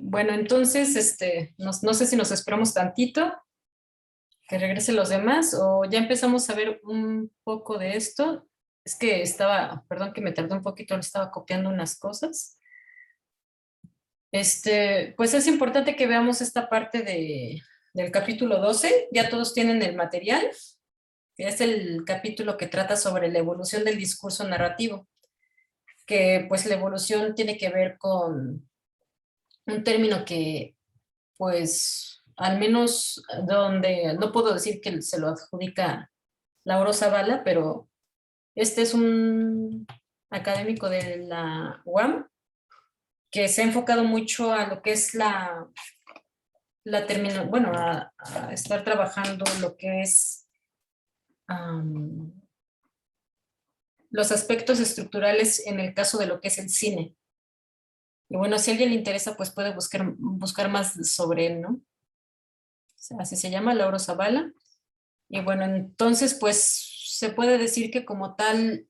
Bueno, entonces, no sé si nos esperamos tantito, que regresen los demás, o ya empezamos a ver un poco de esto. Es que perdón que me tardé un poquito, le estaba copiando unas cosas. Pues es importante que veamos esta parte del capítulo 12. Ya todos tienen el material, que es el capítulo que trata sobre la evolución del discurso narrativo, que pues la evolución tiene que ver con un término que pues al menos donde, no puedo decir que se lo adjudica Lauro Zavala, pero este es un académico de la UAM que se ha enfocado mucho a lo que es bueno, a estar trabajando lo que es um, los aspectos estructurales en el caso de lo que es el cine. Y bueno, si a alguien le interesa, pues puede buscar más sobre él, ¿no? Así se llama, Lauro Zavala. Y bueno, entonces, pues se puede decir que como tal,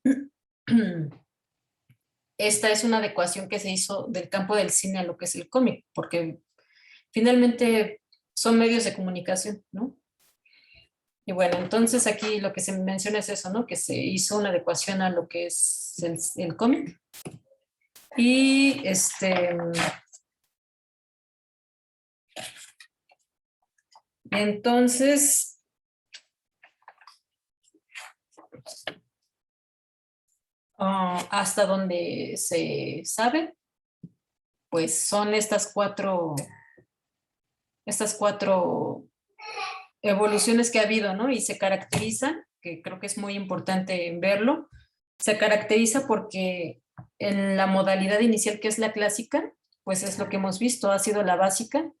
esta es una adecuación que se hizo del campo del cine a lo que es el cómic, porque finalmente son medios de comunicación, ¿no? Y bueno, entonces aquí lo que se menciona es eso, ¿no? Que se hizo una adecuación a lo que es el cómic. Y entonces, hasta donde se sabe, pues son estas cuatro evoluciones que ha habido, ¿no? Y se caracteriza, que creo que es muy importante verlo, se caracteriza porque en la modalidad inicial que es la clásica, pues es lo que hemos visto, ha sido la básica,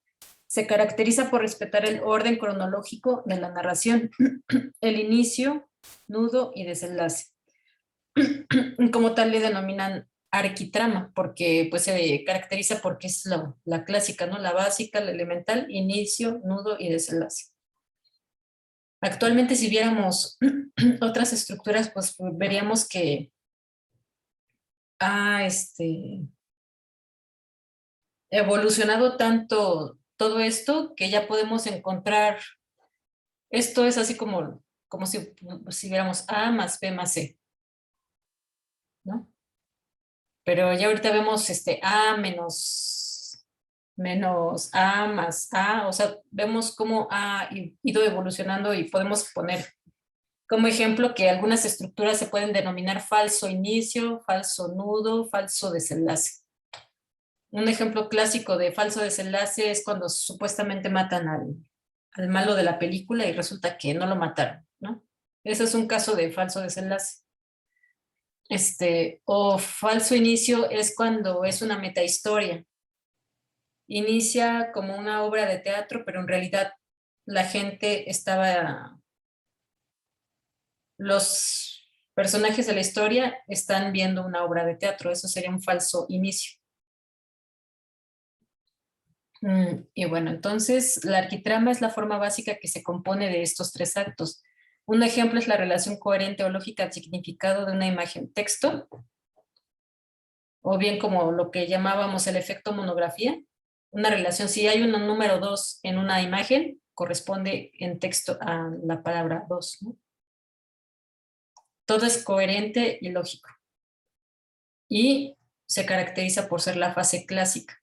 se caracteriza por respetar el orden cronológico de la narración, el inicio, nudo y desenlace. Como tal le denominan arquitrama, porque pues se caracteriza porque es la clásica, ¿no? La básica, la elemental, inicio, nudo y desenlace. Actualmente, si viéramos otras estructuras, pues veríamos que ha evolucionado tanto todo esto que ya podemos encontrar, esto es así como si viéramos A más B más C, ¿no? Pero ya ahorita vemos A menos A más A, o sea, vemos cómo ha ido evolucionando y podemos poner como ejemplo que algunas estructuras se pueden denominar falso inicio, falso nudo, falso desenlace. Un ejemplo clásico de falso desenlace es cuando supuestamente matan al malo de la película y resulta que no lo mataron, ¿no? Ese es un caso de falso desenlace. O falso inicio es cuando es una metahistoria. Inicia como una obra de teatro, pero en realidad la gente los personajes de la historia están viendo una obra de teatro. Eso sería un falso inicio. Y bueno, entonces la arquitrama es la forma básica que se compone de estos tres actos. Un ejemplo es la relación coherente o lógica al significado de una imagen texto, o bien como lo que llamábamos el efecto monografía. Una relación, si hay un número 2 en una imagen, corresponde en texto a la palabra 2, ¿no? Todo es coherente y lógico. Y se caracteriza por ser la fase clásica.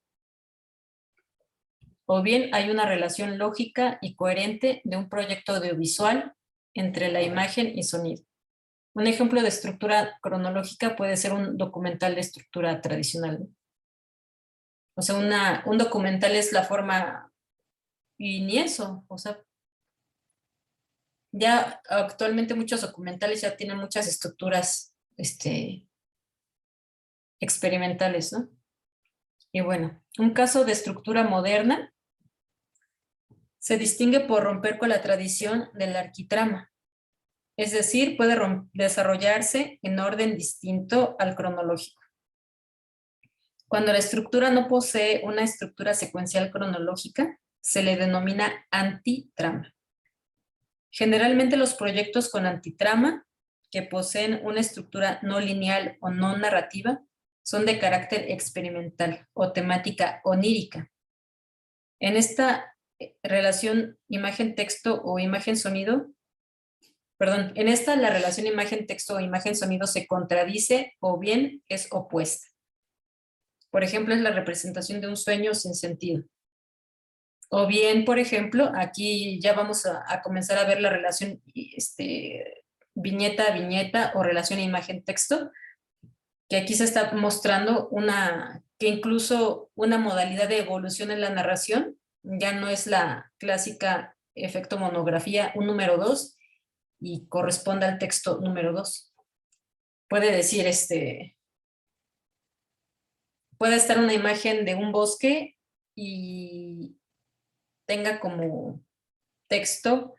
O bien hay una relación lógica y coherente de un proyecto audiovisual entre la imagen y sonido. Un ejemplo de estructura cronológica puede ser un documental de estructura tradicional, ¿no? O sea, un documental es la forma, y ni eso, o sea, ya actualmente muchos documentales ya tienen muchas estructuras experimentales, ¿no? Y bueno, un caso de estructura moderna se distingue por romper con la tradición del arquitrama. Es decir, puede desarrollarse en orden distinto al cronológico. Cuando la estructura no posee una estructura secuencial cronológica, se le denomina antitrama. Generalmente los proyectos con antitrama, que poseen una estructura no lineal o no narrativa, son de carácter experimental o temática onírica. En esta relación imagen-texto o imagen-sonido, perdón, en esta la relación imagen-texto o imagen-sonido se contradice o bien es opuesta. Por ejemplo, es la representación de un sueño sin sentido. O bien, por ejemplo, aquí ya vamos a comenzar a ver la relación viñeta a viñeta o relación imagen-texto, que aquí se está mostrando que incluso una modalidad de evolución en la narración ya no es la clásica efecto monografía, un número 2, y corresponde al texto número 2. Puede decir, puede estar una imagen de un bosque y tenga como texto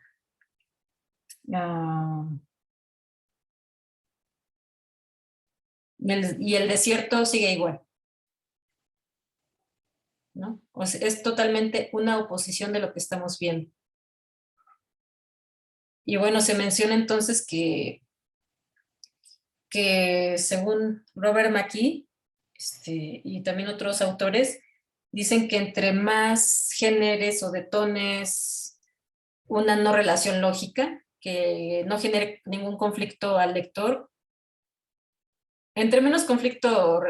y el desierto sigue igual, ¿no? O sea, es totalmente una oposición de lo que estamos viendo. Y bueno, se menciona entonces que según Robert McKee y también otros autores, dicen que entre más géneres o detones una no relación lógica, que no genere ningún conflicto al lector, entre menos conflicto,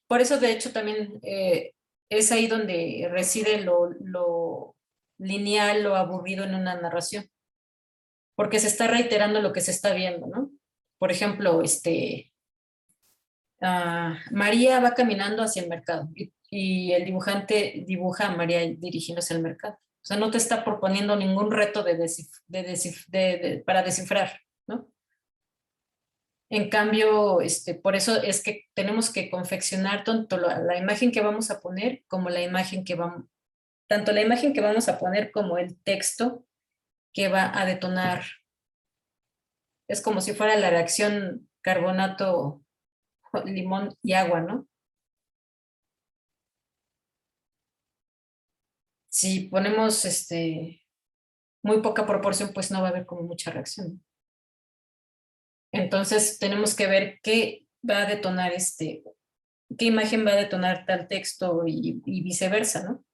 por eso de hecho también es ahí donde reside lo lineal, lo aburrido en una narración, porque se está reiterando lo que se está viendo, ¿no? Por ejemplo, María va caminando hacia el mercado y el dibujante dibuja a María dirigiéndose al mercado. O sea, no te está proponiendo ningún reto para descifrar, ¿no? En cambio, por eso es que tenemos que confeccionar tanto la imagen que vamos a poner como tanto la imagen que vamos a poner como el texto que va a detonar. Es como si fuera la reacción carbonato, limón y agua, ¿no? Si ponemos muy poca proporción, pues no va a haber como mucha reacción. Entonces tenemos que ver qué va a detonar qué imagen va a detonar tal texto y viceversa, ¿no?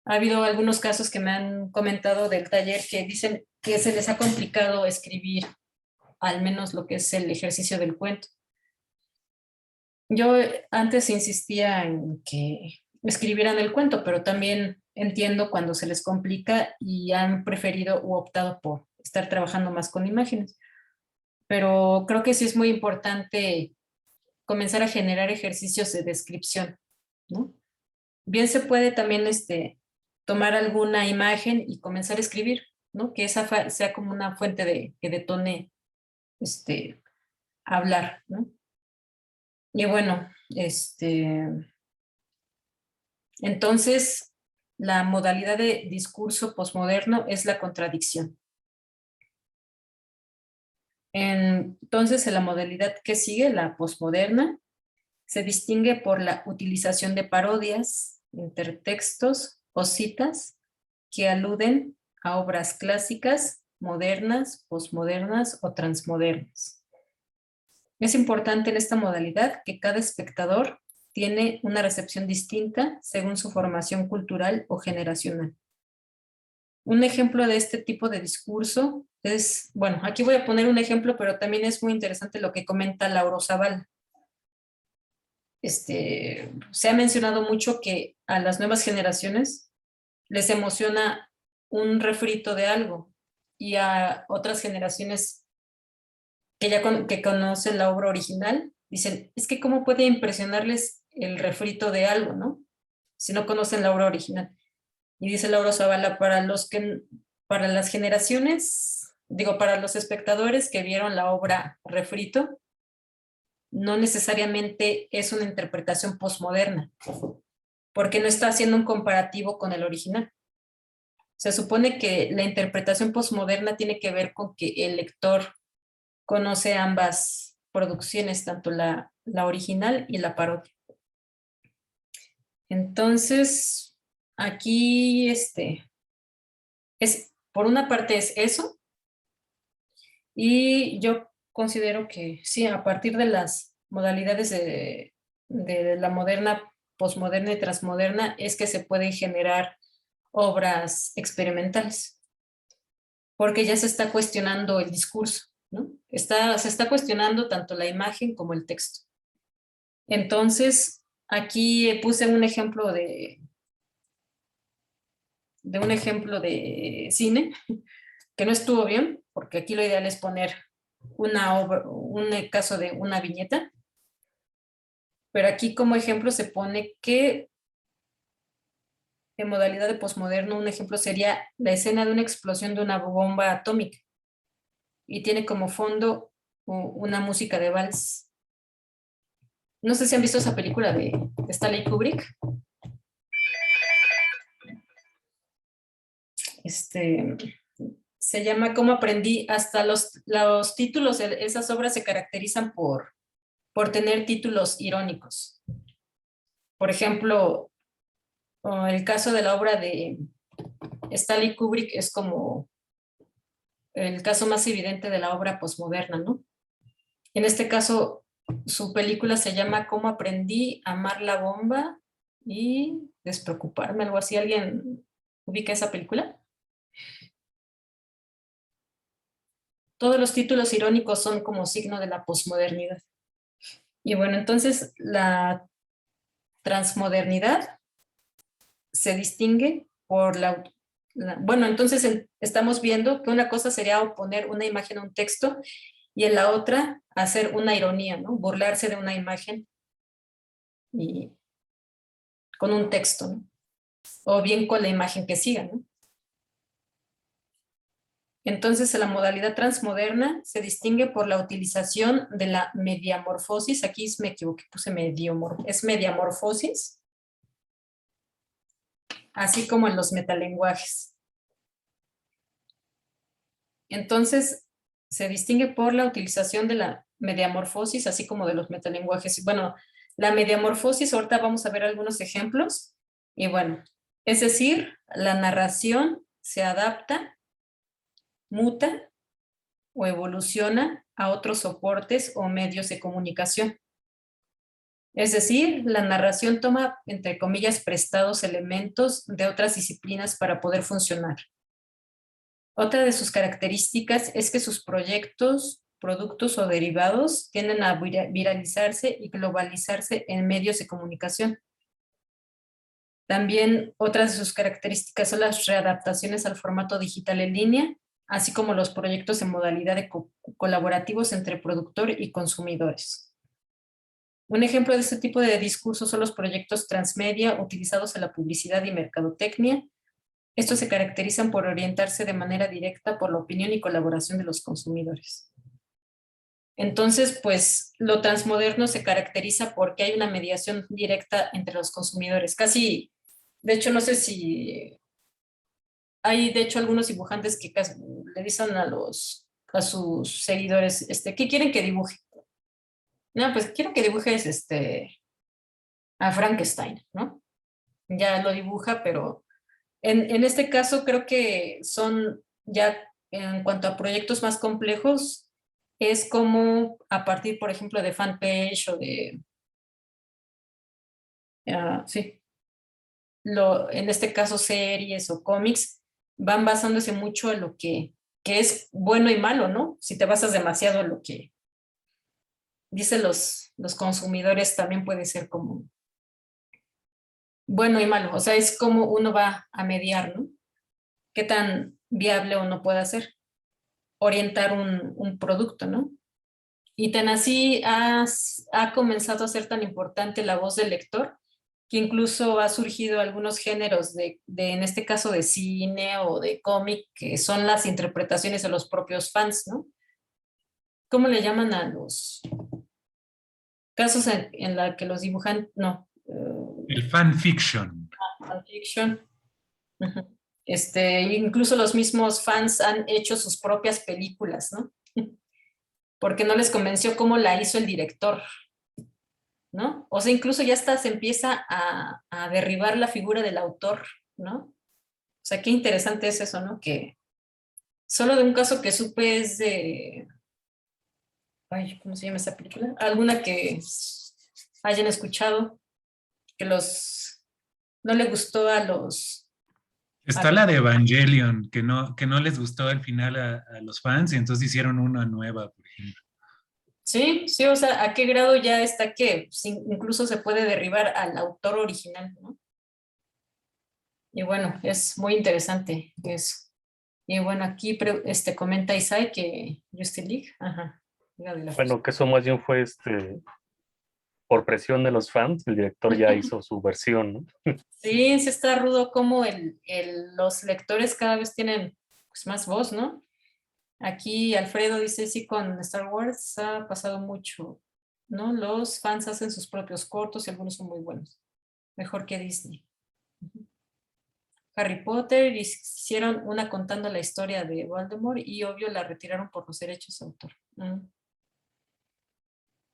Ha habido algunos casos que me han comentado del taller que dicen que se les ha complicado escribir al menos lo que es el ejercicio del cuento. Yo antes insistía en que escribieran el cuento, pero también entiendo cuando se les complica y han preferido u optado por estar trabajando más con imágenes. Pero creo que sí es muy importante comenzar a generar ejercicios de descripción, ¿no? Bien se puede también tomar alguna imagen y comenzar a escribir, ¿no? Que esa sea como una fuente que detone hablar, ¿no? Y bueno, entonces la modalidad de discurso posmoderno es la contradicción. Entonces, en la modalidad que sigue, la posmoderna, se distingue por la utilización de parodias, intertextos o citas que aluden a obras clásicas, modernas, posmodernas o transmodernas. Es importante en esta modalidad que cada espectador tiene una recepción distinta según su formación cultural o generacional. Un ejemplo de este tipo de discurso es, bueno, aquí voy a poner un ejemplo, pero también es muy interesante lo que comenta Lauro Zavala. Se ha mencionado mucho que a las nuevas generaciones les emociona un refrito de algo y a otras generaciones que conocen la obra original dicen, es que cómo puede impresionarles el refrito de algo, ¿no? Si no conocen la obra original. Y dice Laura Zavala, para las generaciones, digo, para los espectadores que vieron la obra refrito, no necesariamente es una interpretación posmoderna, porque no está haciendo un comparativo con el original. Se supone que la interpretación posmoderna tiene que ver con que el lector conoce ambas producciones, tanto la original y la parodia. Entonces, aquí por una parte es eso, y yo considero que sí, a partir de las modalidades de la moderna, posmoderna y transmoderna, es que se pueden generar obras experimentales, porque ya se está cuestionando el discurso, ¿no? Se está cuestionando tanto la imagen como el texto. Entonces, aquí puse un ejemplo de cine, que no estuvo bien, porque aquí lo ideal es poner una obra, un caso de una viñeta, pero aquí como ejemplo se pone que en modalidad de posmoderno un ejemplo sería la escena de una explosión de una bomba atómica y tiene como fondo una música de vals. No sé si han visto esa película de Stanley Kubrick. Se llama Cómo aprendí, hasta los títulos, esas obras se caracterizan por tener títulos irónicos. Por ejemplo, el caso de la obra de Stanley Kubrick es como el caso más evidente de la obra posmoderna, ¿no? En este caso, su película se llama Cómo aprendí a amar la bomba y despreocuparme, algo así. ¿Alguien ubica esa película? Todos los títulos irónicos son como signo de la posmodernidad. Y bueno, entonces la transmodernidad se distingue por bueno, entonces estamos viendo que una cosa sería oponer una imagen a un texto y en la otra hacer una ironía, ¿no? Burlarse de una imagen y con un texto, ¿no? O bien con la imagen que siga, ¿no? Entonces, la modalidad transmoderna se distingue por la utilización de la mediamorfosis. Aquí me equivoqué, puse es mediamorfosis, así como en los metalenguajes. Entonces, se distingue por la utilización de la mediamorfosis, así como de los metalenguajes. Bueno, la mediamorfosis, ahorita vamos a ver algunos ejemplos. Y bueno, es decir, la narración se adapta, muta o evoluciona a otros soportes o medios de comunicación. Es decir, la narración toma, entre comillas, prestados elementos de otras disciplinas para poder funcionar. Otra de sus características es que sus proyectos, productos o derivados tienden a viralizarse y globalizarse en medios de comunicación. También otras de sus características son las readaptaciones al formato digital en línea, así como los proyectos en modalidad de colaborativos entre productor y consumidores. Un ejemplo de este tipo de discursos son los proyectos transmedia utilizados en la publicidad y mercadotecnia. Estos se caracterizan por orientarse de manera directa por la opinión y colaboración de los consumidores. Entonces, pues, lo transmoderno se caracteriza porque hay una mediación directa entre los consumidores. Casi, de hecho, no sé si hay, de hecho, algunos dibujantes que le dicen a sus seguidores, ¿qué quieren que dibuje? No, pues quiero que dibujes a Frankenstein, ¿no? Ya lo dibuja, pero en este caso creo que son ya en cuanto a proyectos más complejos, es como a partir, por ejemplo, de fanpage o sí, en este caso series o cómics, van basándose mucho en lo que es bueno y malo, ¿no? Si te basas demasiado en lo que dicen los consumidores, también puede ser como bueno y malo. O sea, es como uno va a mediar, ¿no? Qué tan viable o no puede ser orientar un producto, ¿no? Y tan así ha comenzado a ser tan importante la voz del lector que incluso ha surgido algunos géneros en este caso de cine o de cómic, que son las interpretaciones de los propios fans, ¿no? ¿Cómo le llaman a los casos en la que los dibujan? No. El fanfiction. Fanfiction. Uh-huh. Incluso los mismos fans han hecho sus propias películas, ¿no? Porque no les convenció cómo la hizo el director, ¿no? O sea, incluso ya hasta se empieza a derribar la figura del autor, ¿no? O sea, qué interesante es eso, ¿no? Que solo de un caso que supe es de, ay, ¿cómo se llama esa película? Alguna que hayan escuchado, que no le gustó a los Está la de Evangelion, que no les gustó al final a los fans y entonces hicieron una nueva, por ejemplo. Sí, sí, o sea, ¿a qué grado ya está que incluso se puede derribar al autor original, ¿no? Y bueno, es muy interesante eso. Y bueno, aquí comenta Isai que Justice League, ajá, Liga de la Justicia. Bueno, que eso más bien fue por presión de los fans, el director ya hizo su versión, ¿no? Sí, sí está rudo como los lectores cada vez tienen pues, más voz, ¿no? Aquí Alfredo dice, sí, con Star Wars ha pasado mucho, ¿no? Los fans hacen sus propios cortos y algunos son muy buenos. Mejor que Disney. Harry Potter hicieron una contando la historia de Voldemort y obvio la retiraron por los derechos de autor.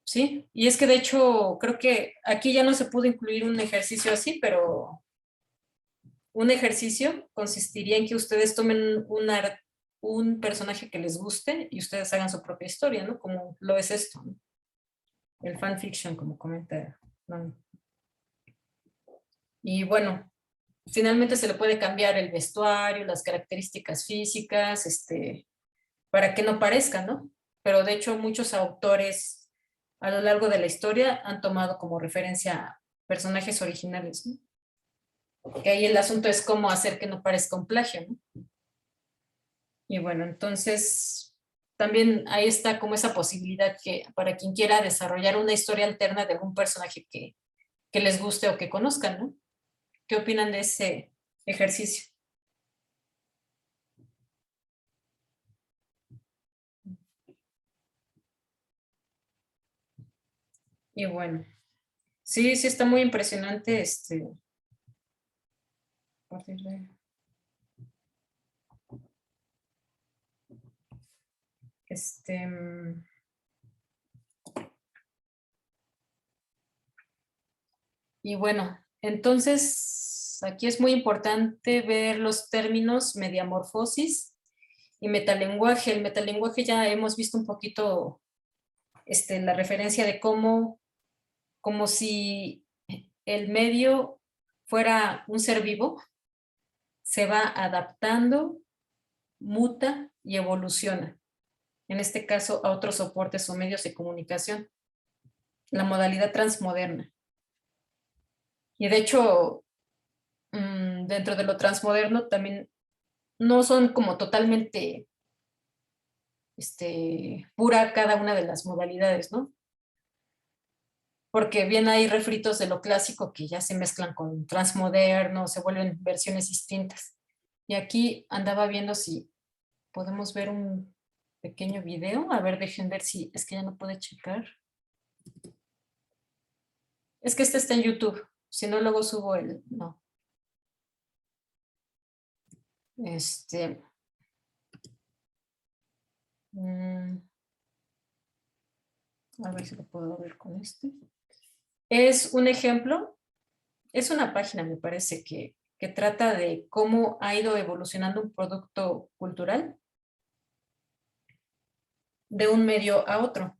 Sí, y es que de hecho creo que aquí ya no se pudo incluir un ejercicio así, pero un ejercicio consistiría en que ustedes tomen un personaje que les guste y ustedes hagan su propia historia, ¿no? Como lo es esto, ¿no? El fanfiction, como comenta, ¿no? Y bueno, finalmente se le puede cambiar el vestuario, las características físicas, para que no parezca, ¿no? Pero de hecho muchos autores a lo largo de la historia han tomado como referencia personajes originales, ¿no? Que ahí el asunto es cómo hacer que no parezca un plagio, ¿no? Y bueno, entonces también ahí está como esa posibilidad que para quien quiera desarrollar una historia alterna de algún personaje que les guste o que conozcan, ¿no? ¿Qué opinan de ese ejercicio? Y bueno, sí, sí está muy impresionante a partir de- este, y bueno, entonces aquí es muy importante ver los términos mediamorfosis y metalenguaje. El metalenguaje ya hemos visto un poquito la referencia de cómo, como si el medio fuera un ser vivo, se va adaptando, muta y evoluciona. En este caso, a otros soportes o medios de comunicación. La modalidad transmoderna. Y de hecho, dentro de lo transmoderno también no son como totalmente pura cada una de las modalidades, ¿no? Porque bien hay refritos de lo clásico que ya se mezclan con transmoderno, se vuelven versiones distintas. Y aquí andaba viendo si podemos ver un pequeño video. A ver, dejen ver si es que ya no puede checar. Es que este está en YouTube. Si no, luego subo el... No. A ver si lo puedo ver con este. Es un ejemplo, es una página, me parece, que trata de cómo ha ido evolucionando un producto cultural de un medio a otro.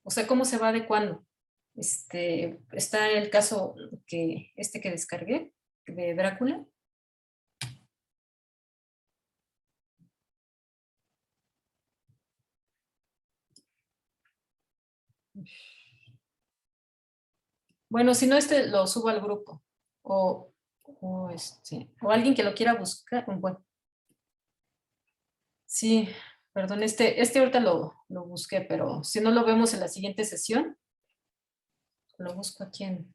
O sea, cómo se va adecuando. Está el caso que descargué de Drácula. Bueno, si no, lo subo al grupo. O alguien que lo quiera buscar. Bueno, sí, perdón, ahorita lo busqué, pero si no lo vemos en la siguiente sesión, lo busco aquí en...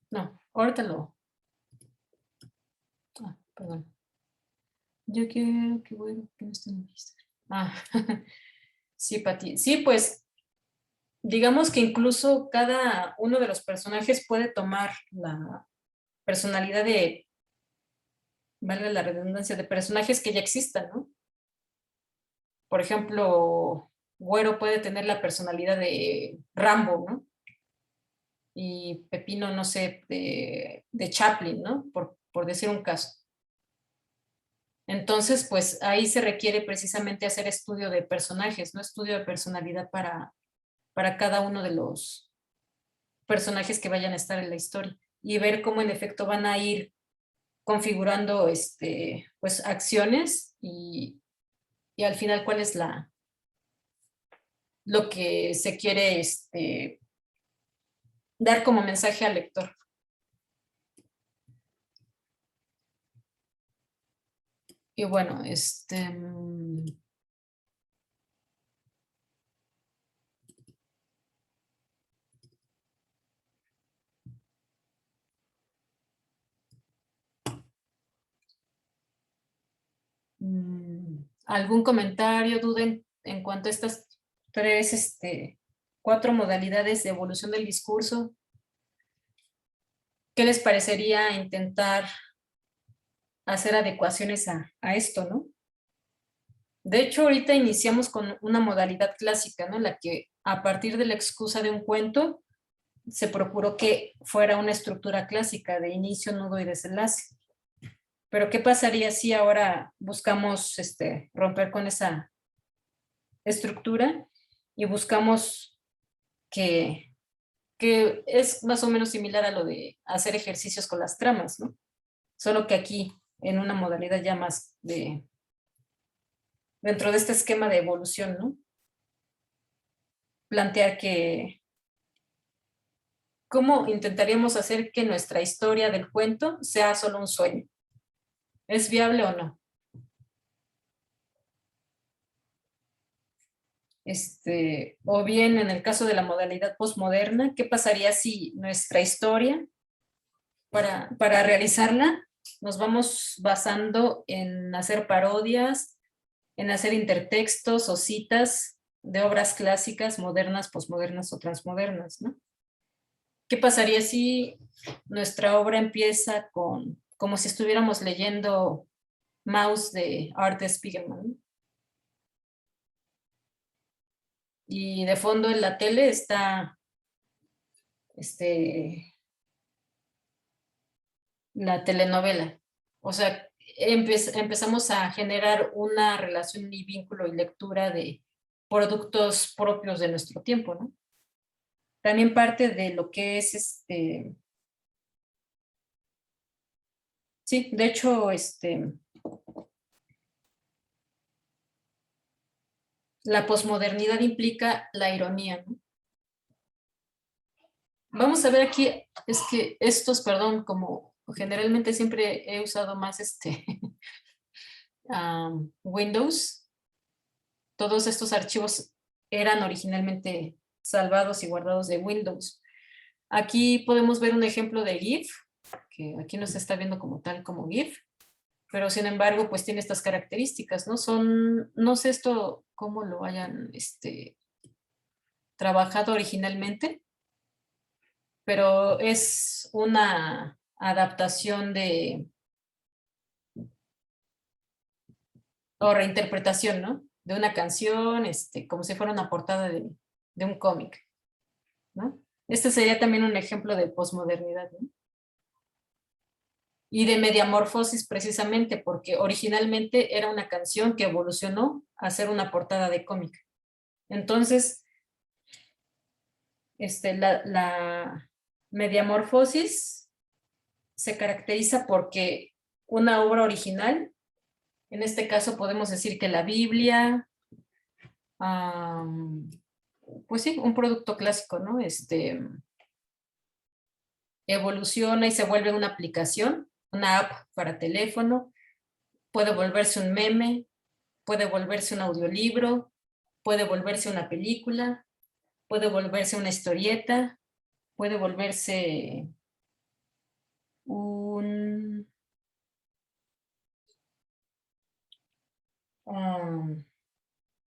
No, ahorita lo... perdón. Yo quiero que bueno, que no esté en mi lista. Sí, Pati. Sí, pues digamos que incluso cada uno de los personajes puede tomar la personalidad valga la redundancia, de personajes que ya existan, ¿no? Por ejemplo, Güero puede tener la personalidad de Rambo, ¿no? Y Pepino, no sé, de Chaplin, ¿no? Por decir un caso. Entonces, pues ahí se requiere precisamente hacer estudio de personajes, ¿no? Estudio de personalidad para cada uno de los personajes que vayan a estar en la historia. y ver cómo en efecto van a ir configurando pues, acciones y al final cuál es lo que se quiere dar como mensaje al lector. Y bueno, ¿algún comentario, duda en cuanto a estas tres, 4 modalidades de evolución del discurso? ¿Qué les parecería intentar hacer adecuaciones a esto, no? De hecho, ahorita iniciamos con una modalidad clásica, ¿no? En la que a partir de la excusa de un cuento se procuró que fuera una estructura clásica de inicio, nudo y desenlace. Pero ¿qué pasaría si ahora buscamos romper con esa estructura y buscamos que es más o menos similar a lo de hacer ejercicios con las tramas, ¿no? Solo que aquí en una modalidad ya más dentro de este esquema de evolución, ¿no? Plantear que cómo intentaríamos hacer que nuestra historia del cuento sea solo un sueño. ¿Es viable o no? O bien en el caso de la modalidad postmoderna, ¿qué pasaría si nuestra historia, para realizarla, nos vamos basando en hacer parodias, en hacer intertextos o citas de obras clásicas, modernas, postmodernas o transmodernas, ¿no? ¿Qué pasaría si nuestra obra empieza como si estuviéramos leyendo Maus de Art Spiegelman? Y de fondo en la tele está la telenovela. O sea, empezamos a generar una relación y vínculo y lectura de productos propios de nuestro tiempo, ¿no? También parte de lo que es sí, de hecho, la posmodernidad implica la ironía, ¿no? Vamos a ver aquí, es que estos, perdón, como generalmente siempre he usado más Windows, todos estos archivos eran originalmente salvados y guardados de Windows. Aquí podemos ver un ejemplo de GIF, que aquí no se está viendo como tal como GIF, pero sin embargo, pues tiene estas características, ¿no? No sé esto cómo lo hayan trabajado originalmente, pero es una adaptación o reinterpretación, ¿no? De una canción, como si fuera una portada de un cómic, ¿no? Este sería también un ejemplo de posmodernidad, ¿no? Y de mediamorfosis precisamente, porque originalmente era una canción que evolucionó a ser una portada de cómic. Entonces, la mediamorfosis se caracteriza porque una obra original, en este caso podemos decir que la Biblia, pues sí, un producto clásico, ¿no? Evoluciona y se vuelve una aplicación, una app para teléfono, puede volverse un meme, puede volverse un audiolibro, puede volverse una película, puede volverse una historieta, puede volverse un...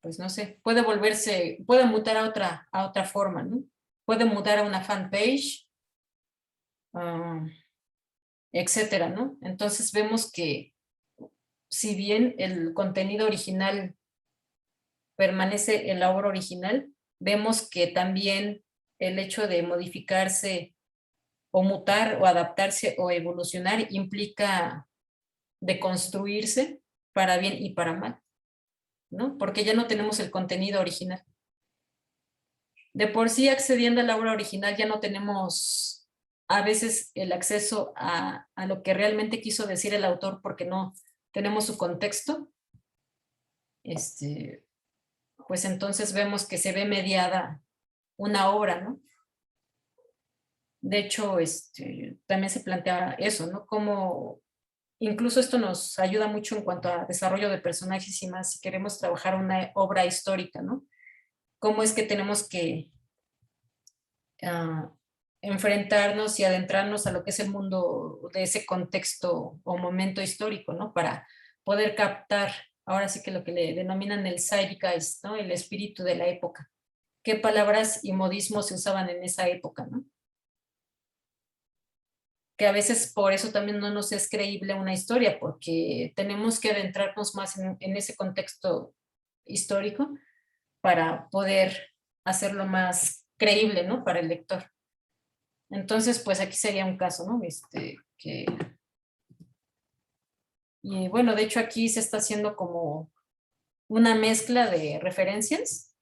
pues no sé, puede mutar a otra forma, ¿no? Puede mutar a una fanpage, etcétera, ¿no? Entonces vemos que si bien el contenido original permanece en la obra original, vemos que también el hecho de modificarse o mutar o adaptarse o evolucionar implica deconstruirse para bien y para mal, ¿no? Porque ya no tenemos el contenido original. De por sí, accediendo a la obra original ya no tenemos a veces el acceso a lo que realmente quiso decir el autor porque no tenemos su contexto, pues entonces vemos que se ve mediada una obra, ¿no? De hecho, también se plantea eso, ¿no? Como incluso esto nos ayuda mucho en cuanto a desarrollo de personajes y más si queremos trabajar una obra histórica, ¿no? Cómo es que tenemos que enfrentarnos y adentrarnos a lo que es el mundo de ese contexto o momento histórico, ¿no? Para poder captar, ahora sí que lo que le denominan el zeitgeist, ¿no? El espíritu de la época. ¿Qué palabras y modismos se usaban en esa época, ¿no? Que a veces por eso también no nos es creíble una historia, porque tenemos que adentrarnos más en ese contexto histórico para poder hacerlo más creíble, ¿no? Para el lector. Entonces, pues aquí sería un caso, ¿no? Y bueno, de hecho aquí se está haciendo como una mezcla de referencias.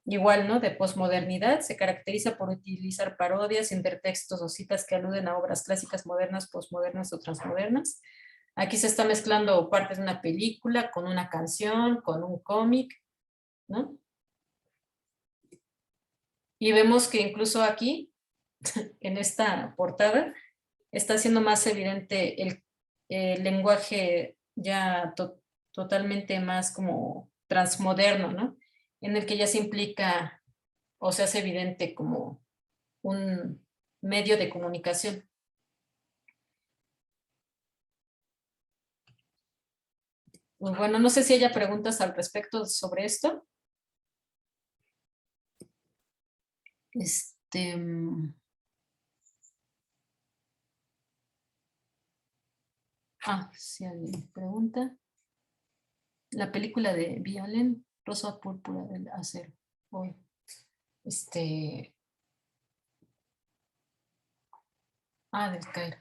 Igual, ¿no? De posmodernidad, se caracteriza por utilizar parodias, intertextos o citas que aluden a obras clásicas modernas, posmodernas o transmodernas. Aquí se está mezclando partes de una película con una canción, con un cómic, ¿no? Y vemos que incluso aquí, en esta portada, está siendo más evidente el lenguaje ya totalmente más como transmoderno, ¿no? En el que ya se implica o se hace evidente como un medio de comunicación. Pues bueno, no sé si haya preguntas al respecto sobre esto. Si alguien pregunta. La película de V. Allen, Rosa Púrpura del Acero. Hoy. Del Cairo.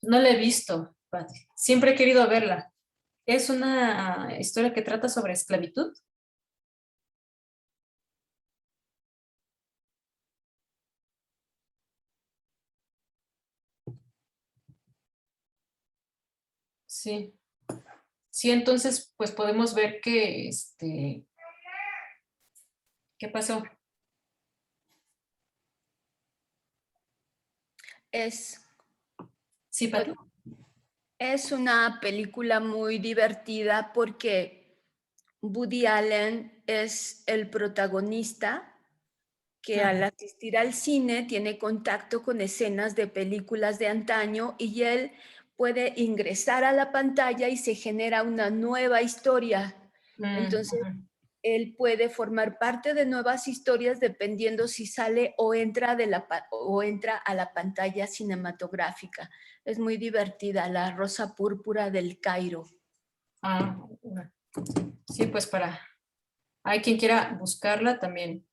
No la he visto, Pati. Siempre he querido verla. Es una historia que trata sobre esclavitud. Sí. Sí, entonces, pues podemos ver que, ¿qué pasó? Sí, Pati. Es una película muy divertida porque Woody Allen es el protagonista que al asistir al cine tiene contacto con escenas de películas de antaño y él puede ingresar a la pantalla y se genera una nueva historia. Entonces, él puede formar parte de nuevas historias dependiendo si sale o entra a la pantalla cinematográfica. Es muy divertida, La Rosa Púrpura del Cairo. Sí, pues hay quien quiera buscarla también.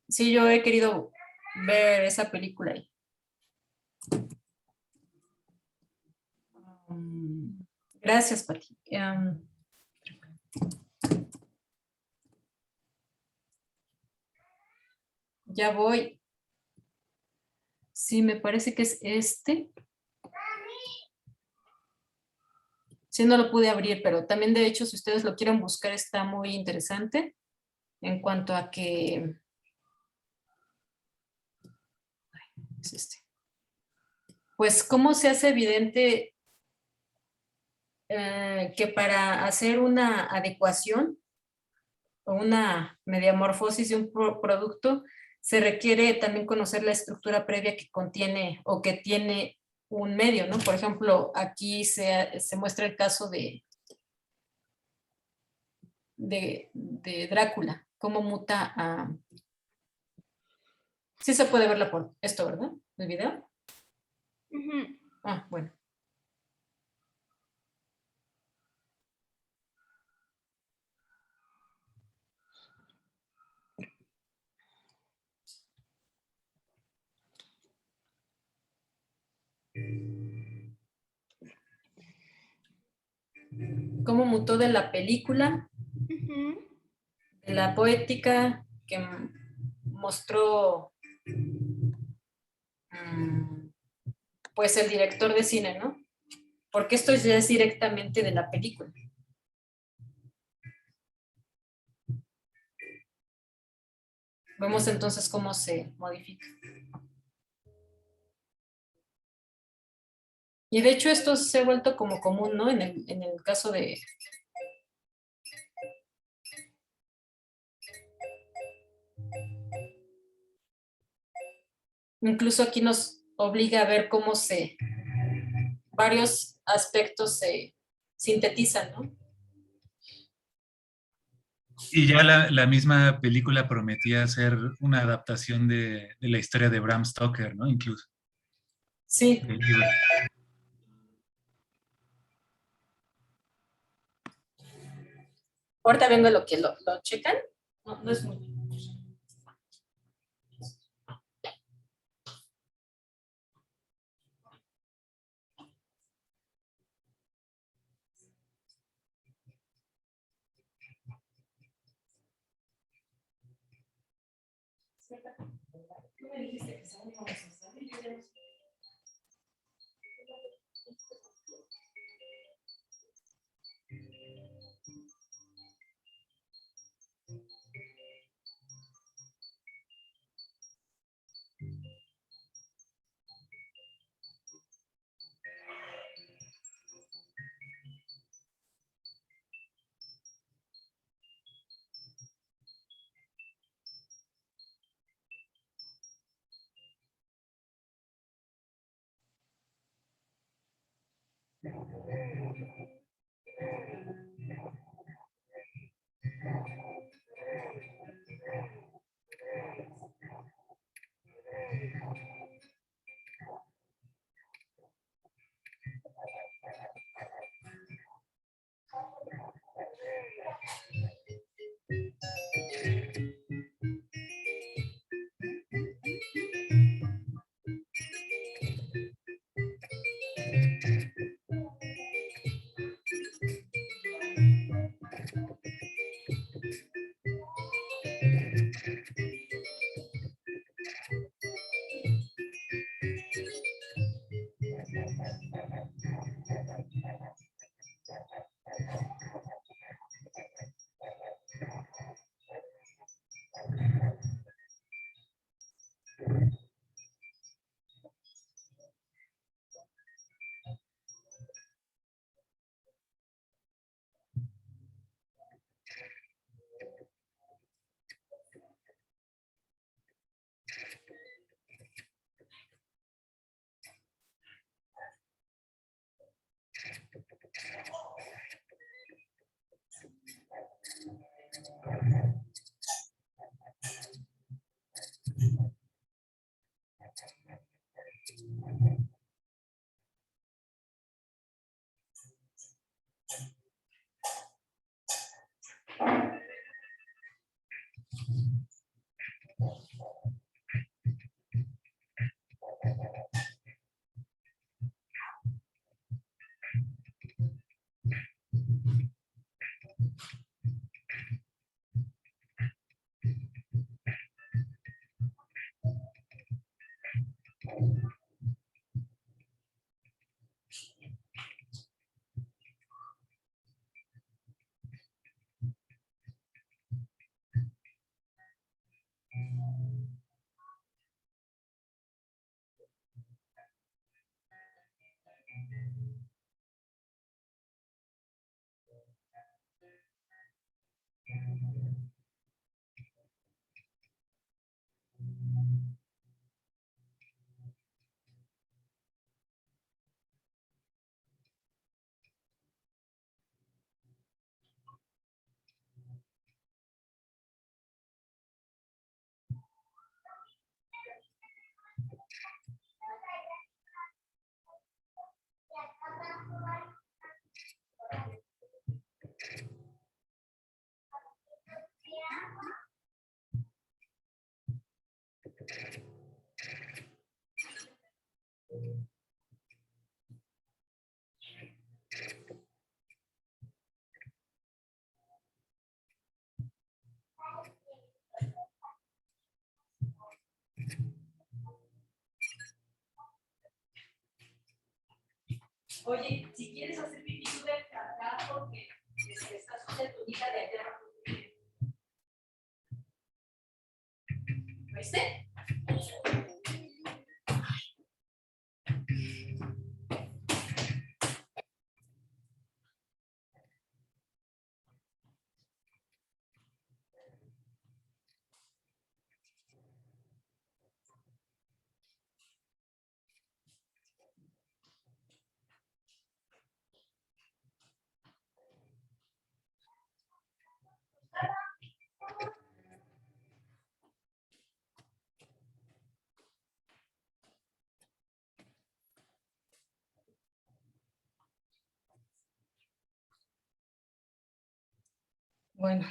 Sí, yo he querido ver esa película ahí. Gracias, Pati. Ya voy. Sí, me parece que es este. Sí, no lo pude abrir, pero también de hecho, si ustedes lo quieren buscar, está muy interesante en cuanto a que es pues cómo se hace evidente que para hacer una adecuación o una mediamorfosis de un producto se requiere también conocer la estructura previa que contiene o que tiene un medio, ¿no? Por ejemplo, aquí se muestra el caso de Drácula, cómo muta a... Sí se puede verla por esto, ¿verdad? ¿El video? Bueno. Cómo mutó de la película, de la poética que mostró pues el director de cine, ¿no? Porque esto ya es directamente de la película. Vemos entonces cómo se modifica. Y de hecho esto se ha vuelto como común, ¿no? En el caso de... Incluso aquí nos obliga a ver cómo varios aspectos se sintetizan, ¿no? Y ya la misma película prometía ser una adaptación de la historia de Bram Stoker, ¿no? Incluso. Sí. Del libro. Ahorita vengo lo que lo checan. No, no es muy... Tú me dijiste que según íbamos a salir, yo ya no sé. Oye, si quieres hacer pipí, sube acá porque está sucia tu hija de allá. ¿Viste? Bueno,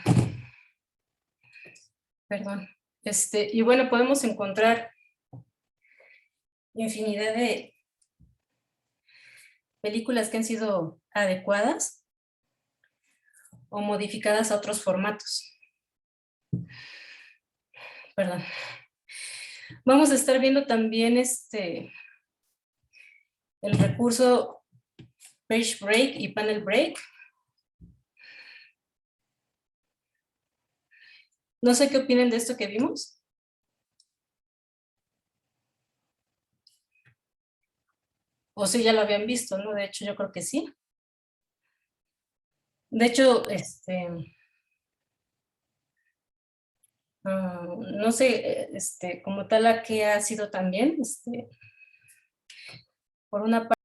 perdón. Y bueno, podemos encontrar infinidad de películas que han sido adecuadas o modificadas a otros formatos. Perdón. Vamos a estar viendo también el recurso Page Break y Panel Break. No sé qué opinan de esto que vimos. O si ya lo habían visto, ¿no? De hecho, yo creo que sí. De hecho, no sé, como tal a qué ha sido también, por una parte.